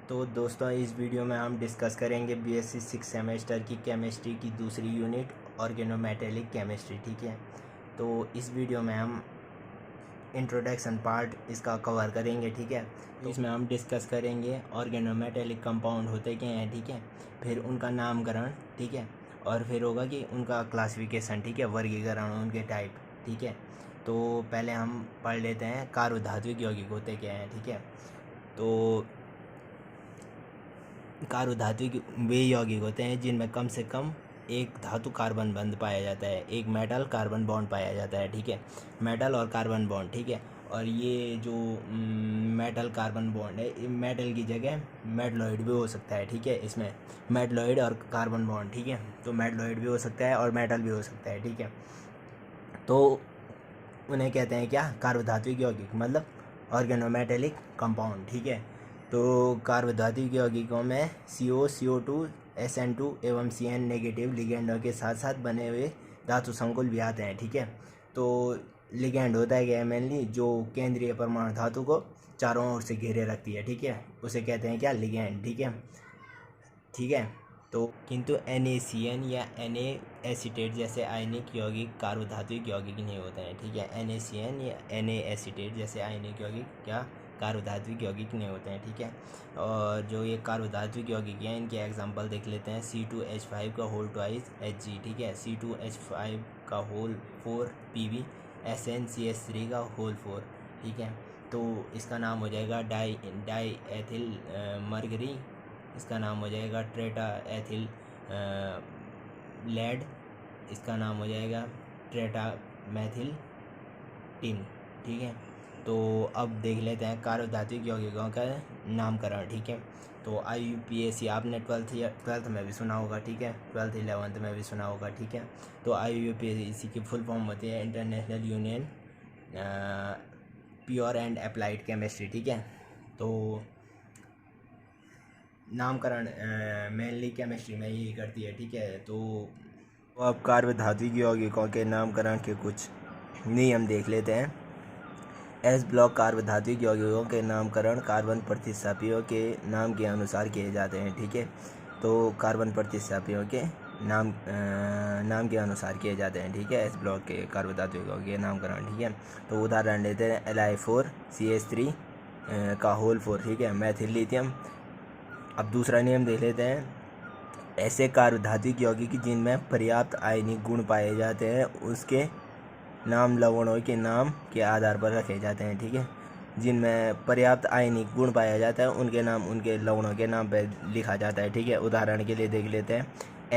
तो दोस्तों इस वीडियो में हम डिस्कस करेंगे बीएससी 6 सेमेस्टर की केमिस्ट्री की दूसरी यूनिट ऑर्गेनोमेटेलिक केमिस्ट्री। ठीक है, तो इस वीडियो में हम इंट्रोडक्शन पार्ट इसका कवर करेंगे। ठीक है, तो इसमें हम डिस्कस करेंगे ऑर्गेनोमेटेलिक कंपाउंड होते क्या हैं। ठीक है, फिर उनका नामकरण। ठीक है, और फिर होगा कि उनका क्लासिफिकेशन। ठीक है, वर्गीकरण, उनके टाइप। ठीक है, तो पहले हम पढ़ लेते हैं कार्बोधात्विक यौगिक होते क्या हैं। ठीक है, तो कार्बोधात्विक वे यौगिक होते हैं जिनमें कम से कम एक धातु कार्बन बंध पाया जाता है, एक मेटल कार्बन बॉन्ड पाया जाता है। ठीक है, मेटल और कार्बन बॉन्ड। ठीक है, और ये जो मेटल कार्बन बॉन्ड है, मेटल की जगह मेटलॉइड भी हो सकता है। ठीक है, इसमें मेटलॉइड और कार्बन बॉन्ड। ठीक है, तो मेटलॉइड भी हो सकता है और मेटल भी हो सकता है। ठीक है, तो उन्हें कहते हैं क्या, कार्बोधात्विक यौगिक, मतलब ऑर्गेनोमेटेलिक कंपाउंड। ठीक है, तो कार्बोधात्विक यौगिकों में CO2 SN2 एवं CN नेगेटिव लिगेंडों के साथ साथ बने हुए धातु संकुल भी आते हैं। ठीक है, तो लिगेंड होता है क्या, मेनली जो केंद्रीय परमाणु धातु को चारों ओर से घेरे रखती है। ठीक है, उसे कहते हैं क्या, लिगेंड। ठीक है, ठीक है, तो किंतु NaCN या Na एसीटेट जैसे आयनिक यौगिक कार्बोधात्विक यौगिक नहीं होते हैं। ठीक है, NaCN या Na एसीटेट जैसे आयनिक यौगिक क्या, कार्बोधात्विक यौगिक नहीं होते हैं। ठीक है, और जो ये कार्बोधात्विक यौगिक हैं इनके एग्जांपल देख लेते हैं। C2H5 का होल ट्वाइस Hg। ठीक है, C2H5 का होल 4 Pb, SnCH3 का होल 4। ठीक है, तो इसका नाम हो जाएगा डाई एथिल मरगरी। इसका नाम हो जाएगा ट्रेटा एथिल लेड। इसका नाम हो जाएगा ट्रेटा मैथिल टिन। ठीक है, तो अब देख लेते हैं कार्बोधात्विक यौगिकों का नामकरण। ठीक है, तो IUPAC आपने ट्वेल्थ में भी सुना होगा। ठीक है, 12th 11th में भी सुना होगा। ठीक है, तो IUPAC की फुल फॉर्म होती है international union pure and applied chemistry. ठीक है, तो नामकरण मेनली केमिस्ट्री में यही करती है। ठीक है, तो अब कार्बोधात्विक यौगिकों के नामकरण के कुछ नियम देख लेते हैं। एस ब्लॉक कार्बोधात्विक यौगिकों के नामकरण कार्बन प्रतिस्थापियों के नाम के अनुसार किए जाते हैं। ठीक है, तो कार्बन प्रतिस्थापियों के नाम के अनुसार किए जाते हैं। ठीक है, एस ब्लॉक के कार्बोधात्विक यौगिक के नामकरण। ठीक है, तो उदाहरण लेते हैं Li4CH3 का होल 4। ठीक है, मैथिल लिथियम। अब दूसरा नियम देख लेते हैं। ऐसे कार्बोधात्विक यौगिक जिनमें पर्याप्त आयनिक गुण पाए जाते हैं उसके नाम लवणों के नाम के आधार पर रखे जाते हैं। ठीक है, जिनमें पर्याप्त आयनिक गुण पाया जाता है उनके नाम उनके लवणों के नाम पर लिखा जाता है। ठीक है, उदाहरण के लिए देख लेते हैं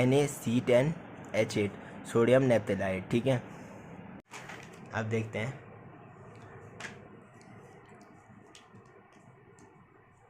NaC10H8 सोडियम नेप्थेलाइड। ठीक है, अब देखते हैं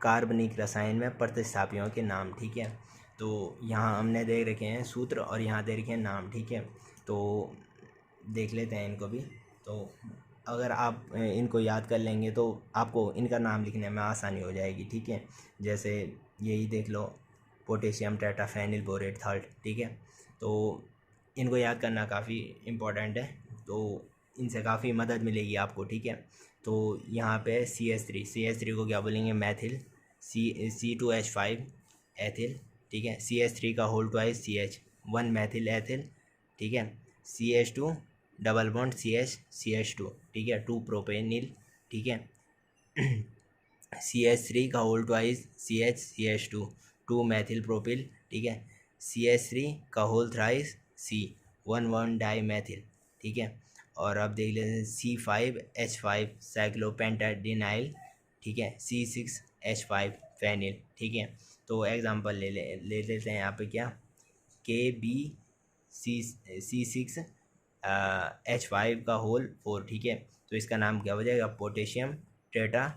कार्बनिक रसायन में प्रतिस्थापियों के नाम। ठीक है, तो यहाँ हमने देख रखे हैं सूत्र और यहाँ दे रखे हैं नाम। ठीक है, तो देख लेते हैं इनको भी। तो अगर आप इनको याद कर लेंगे तो आपको इनका नाम लिखने में आसानी हो जाएगी। ठीक है, जैसे यही देख लो, पोटेशियम टेट्राफेनिल बोरेट थर्ड। ठीक है, तो इनको याद करना काफ़ी इम्पोर्टेंट है, तो इनसे काफ़ी मदद मिलेगी आपको। ठीक है, तो यहाँ पे CH3 को क्या बोलेंगे, मैथिल। C2H5 ethyl. ठीक है, CH3 का whole twice CH 1 methyl ethyl. ठीक है, CH2 डबल बॉन्ड CH2। ठीक है, 2 प्रोपेनिल। ठीक है, CH3 का whole twice CH2 2 Maithil propyl. ठीक है, CH3 का whole thrice C 1 dimethyl. ठीक है, और अब देख लेते हैं C5H5 साइक्लोपेंटाडिनाइल। ठीक है, C6H5 फेनिल। ठीक है, तो एग्जांपल ले लेते हैं यहाँ पे क्या, KB C6H5 का होल 4। ठीक है, तो इसका नाम क्या हो जाएगा, पोटेशियम टेटा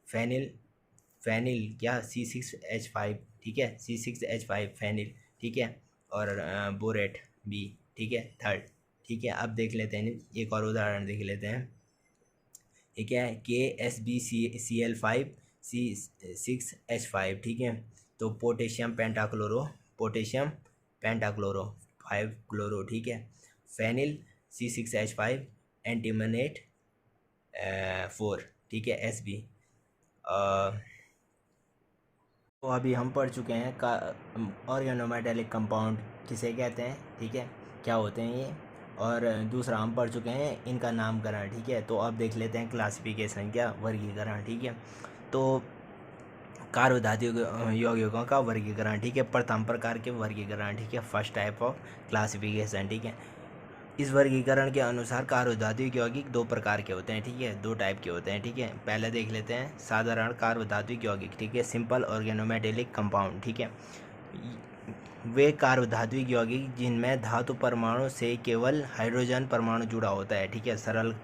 फेनिल क्या C6H5। ठीक है, C6H5 फेनिल। ठीक है, और बोरेट B। ठीक है, थर्ड। ठीक है, अब देख लेते हैं एक और उदाहरण देख लेते हैं। ये क्या है, KSbCl5C6H5। ठीक है, तो पोटेशियम पेंटाक्लोरो 5 क्लोरो। ठीक है, फेनिल C6H5 एंटीमनेट 4। ठीक है, Sb। तो अभी हम पढ़ चुके हैं का ऑर्गेनोमेटेलिक कंपाउंड किसे कहते हैं, ठीक है, क्या होते हैं ये, और दूसरा हम पढ़ चुके हैं इनका नामकरण, ठीक है। तो अब देख लेते हैं क्लासिफिकेशन, क्या वर्गीकरण, ठीक है। तो कार्बधातु यौगिकों का वर्गीकरण, ठीक है, प्रथम प्रकार के वर्गीकरण, ठीक है, फर्स्ट टाइप ऑफ क्लासिफिकेशन, ठीक है। इस वर्गीकरण के अनुसार कार्बधातुक यौगिक दो प्रकार के होते हैं, ठीक है, दो टाइप के होते हैं, ठीक है। पहले देख लेते हैं साधारण कार्बधातुक यौगिक, ठीक है, सिंपल ऑर्गेनोमेटेलिक कंपाउंड, ठीक है। वे कार्बधातुक यौगिक जिनमें धातु परमाणु से केवल हाइड्रोजन परमाणु जुड़ा होता है, ठीक है, सरल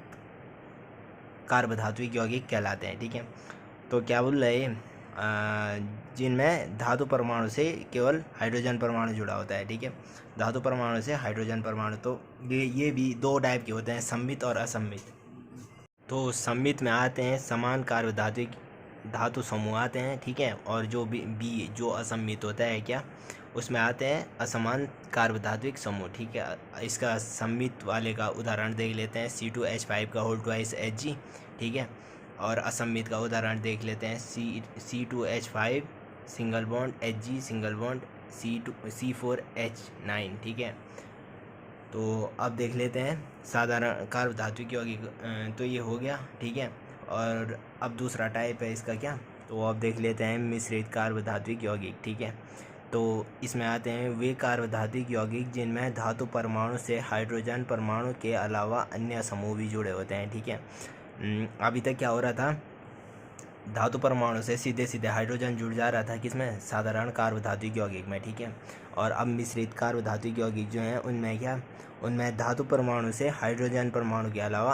कार्बधातुक यौगिक कहलाते हैं, ठीक है। तो क्या बोल रहे हैं, जिनमें धातु परमाणु से केवल हाइड्रोजन परमाणु जुड़ा होता है, ठीक है, धातु परमाणु से हाइड्रोजन परमाणु। तो ये भी दो टाइप के होते हैं, सममित और असममित। तो सममित में आते हैं समान कार्बधातुक धातु समूह आते हैं, ठीक है, और जो जो असममित होता है क्या, उसमें आते हैं असमान कार्बधातुक समूह, ठीक है। इसका सममित वाले का उदाहरण देख लेते हैं C2H5 का होल ट्वाइस Hg, ठीक है, और असममित का उदाहरण देख लेते हैं C2H5 single bond Hg single bond C4H9, ठीक है। तो अब देख लेते हैं साधारण कार्बधातुक यौगिक, तो ये हो गया, ठीक है। और अब दूसरा टाइप है इसका क्या, तो अब देख लेते हैं मिश्रित कार्बधातुक यौगिक, ठीक है। तो इसमें आते हैं वे कार्बधातुक यौगिक जिनमें धातु परमाणु से हाइड्रोजन परमाणु के अलावा अन्य समूह भी जुड़े होते हैं, ठीक है। अभी तक क्या हो रहा था, धातु परमाणु से सीधे सीधे हाइड्रोजन जुड़ जा रहा था किसमें, साधारण कार्बधातुक यौगिक में, ठीक है। और अब मिश्रित कार्बधातुक यौगिक जो हैं उनमें क्या, उनमें धातु परमाणु से हाइड्रोजन परमाणु के अलावा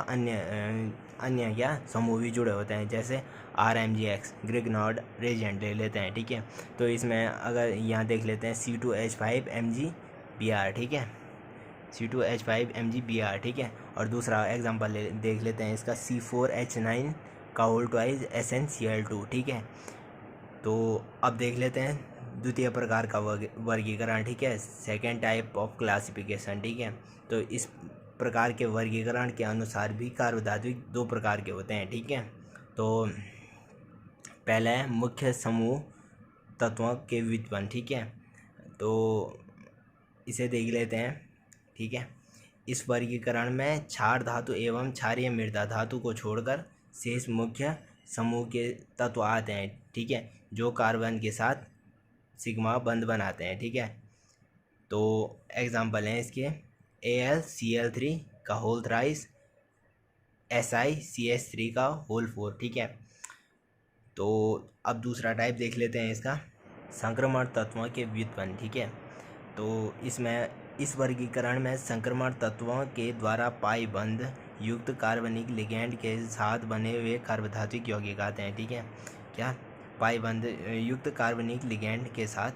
अन्य क्या समूह भी जुड़े होते हैं, जैसे RMgX ग्रिग्नॉर्ड रेजेंट ले लेते हैं, ठीक है। तो इसमें अगर यहाँ देख लेते हैं C2H5MgBr, ठीक है, C2H5MgBr, ठीक है। और दूसरा एग्जांपल देख लेते हैं इसका C4H9 का होल ट्वाइस SnCl2, ठीक है। तो अब देख लेते हैं द्वितीय प्रकार का वर्गीकरण, ठीक है, सेकेंड टाइप ऑफ क्लासिफिकेशन, ठीक है। तो इस प्रकार के वर्गीकरण के अनुसार भी कार्बधातुक दो प्रकार के होते हैं, ठीक है। तो पहला है मुख्य समूह तत्वों के व्युत्पन्न, ठीक है, तो इसे देख लेते हैं, ठीक है। इस वर्गीकरण में क्षार धातु एवं क्षारीय मृदा धातु को छोड़कर शेष मुख्य समूह के तत्व आते हैं, ठीक है, जो कार्बन के साथ सिग्मा बंध बनाते हैं, ठीक है। तो एग्जांपल हैं इसके AlCl3 का होल थ्राइस SiCH3 का होल 4, ठीक है। तो अब दूसरा टाइप देख लेते हैं इसका संक्रमण तत्वों के व्युत्पन्न, ठीक है। तो इसमें इस वर्गीकरण में संक्रमण तत्वों के द्वारा पाई बंध युक्त कार्बनिक लिगैंड के साथ बने हुए कार्बधातुक यौगिक आते हैं, ठीक है, क्या, पाई बंध युक्त कार्बनिक लिगैंड के साथ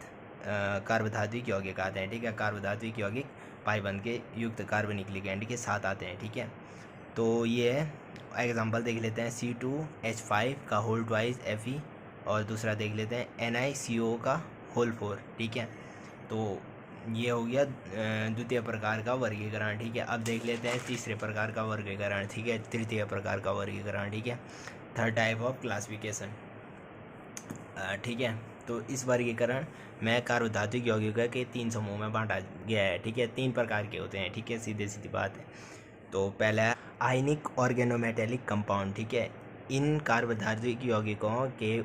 कार्बधातुक यौगिक आते हैं, ठीक है, कार्बधातुक यौगिक पाई बंध के युक्त कार्बनिक लिगैंड के साथ आते हैं, ठीक है। तो ये एग्जांपल देख लेते हैं C2H5 का होल ट्वाइस Fe, और दूसरा देख लेते हैं NiCO का होल 4, ठीक है। तो ये हो गया द्वितीय प्रकार का वर्गीकरण, ठीक है। अब देख लेते हैं तीसरे प्रकार का वर्गीकरण, ठीक है, तृतीय प्रकार का वर्गीकरण, ठीक है, थर्ड टाइप ऑफ क्लासिफिकेशन, ठीक है। तो इस वर्गीकरण में कार्बधातुक यौगिकों के 3 समूह में बांटा गया है, ठीक है, 3 प्रकार के होते हैं, ठीक है, सीधी सीधी बात है। तो पहला है आयनिक ऑर्गेनोमेटेलिक कंपाउंड, ठीक है। इन कार्बधातुक यौगिकों के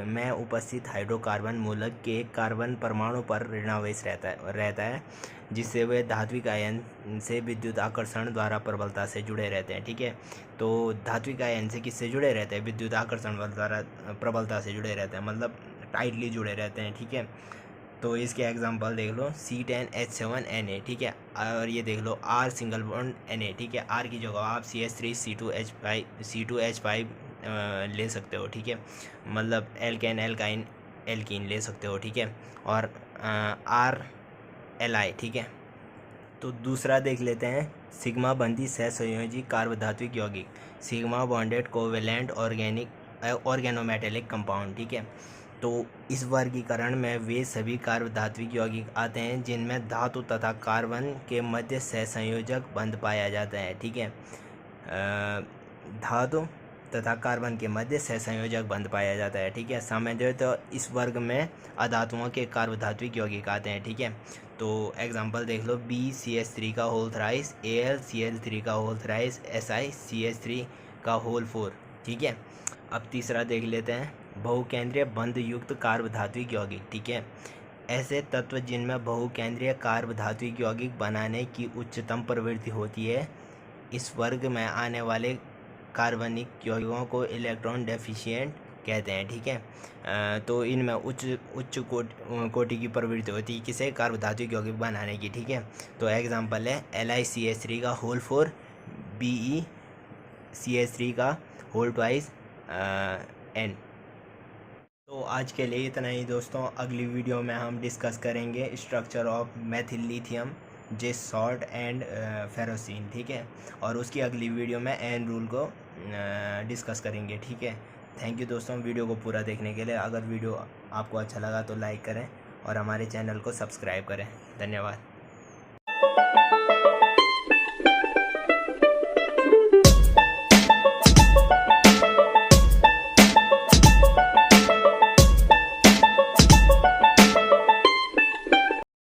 में उपस्थित हाइड्रोकार्बन मूलक के कार्बन परमाणु पर ऋणावेश रहता है जिससे वे धात्विक आयन से विद्युत आकर्षण द्वारा प्रबलता से जुड़े रहते हैं, ठीक है। तो धात्विक आयन से किससे जुड़े रहते हैं, विद्युत आकर्षण बल द्वारा प्रबलता से जुड़े रहते हैं, मतलब टाइटली जुड़े रहते हैं, ठीक है। तो इसके एग्जांपल देख लो C10H7Na, ठीक है, और ये देख लो R सिंगल बॉन्ड Na, ठीक है, R की जगह आप CH3 C2H5 ले सकते हो, ठीक है, मतलब एल्केन एल्काइन एल्कीन ले सकते हो, ठीक है, और RLi, ठीक है। तो दूसरा देख लेते हैं सिग्मा बंधी सहसंयोजी कार्बधातुक यौगिक, sigma bonded covalent organometallic compound, ठीक है। तो इस वर्गीकरण में वे सभी कार्बधातुक यौगिक आते हैं जिनमें धातु तथा कार्बन के मध्य सहसंयोजक बंध पाया जाता है, ठीक है। धातु तथा कार्बन के मध्य सहसंयोजक बंध पाया जाता है। ठीक है, सामान्य तो इस वर्ग में अधातुओं के कार्बधात्विक यौगिक आते हैं। ठीक है, तो एग्जांपल देख लो, BCH3 का होल थ्राइस, AlCl3 का होल थ्राइस, SiCH3 का होल 4। ठीक है, अब तीसरा देख लेते हैं, बहुकेंद्रीय बंध युक्त कार्बधात्विक यौगिक। ठीक है, ऐसे तत्व जिनमें बहुकेंद्रीय कार्बधात्विक यौगिक बनाने की उच्चतम प्रवृत्ति होती है। इस वर्ग में आने वाले कार्बनिक यौगिकों को इलेक्ट्रॉन डेफिशिएंट कहते हैं। ठीक है, तो इनमें उच्च कोटि की प्रवृत्ति होती है किसे, कार्बधात्विक यौगिक बनाने की। ठीक है, तो एग्जांपल है LiCH3 का होल 4, BeCH3 का होल ट्वाइस N। तो आज के लिए इतना ही दोस्तों। अगली वीडियो में हम डिस्कस करेंगे स्ट्रक्चर ऑफ मेथिल लिथियम, जिस सॉल्ट एंड फेरोसिन। ठीक है, और उसकी अगली वीडियो में एन रूल को डिस्कस करेंगे। ठीक है, थैंक यू दोस्तों वीडियो को पूरा देखने के लिए। अगर वीडियो आपको अच्छा लगा तो लाइक करें और हमारे चैनल को सब्सक्राइब करें। धन्यवाद।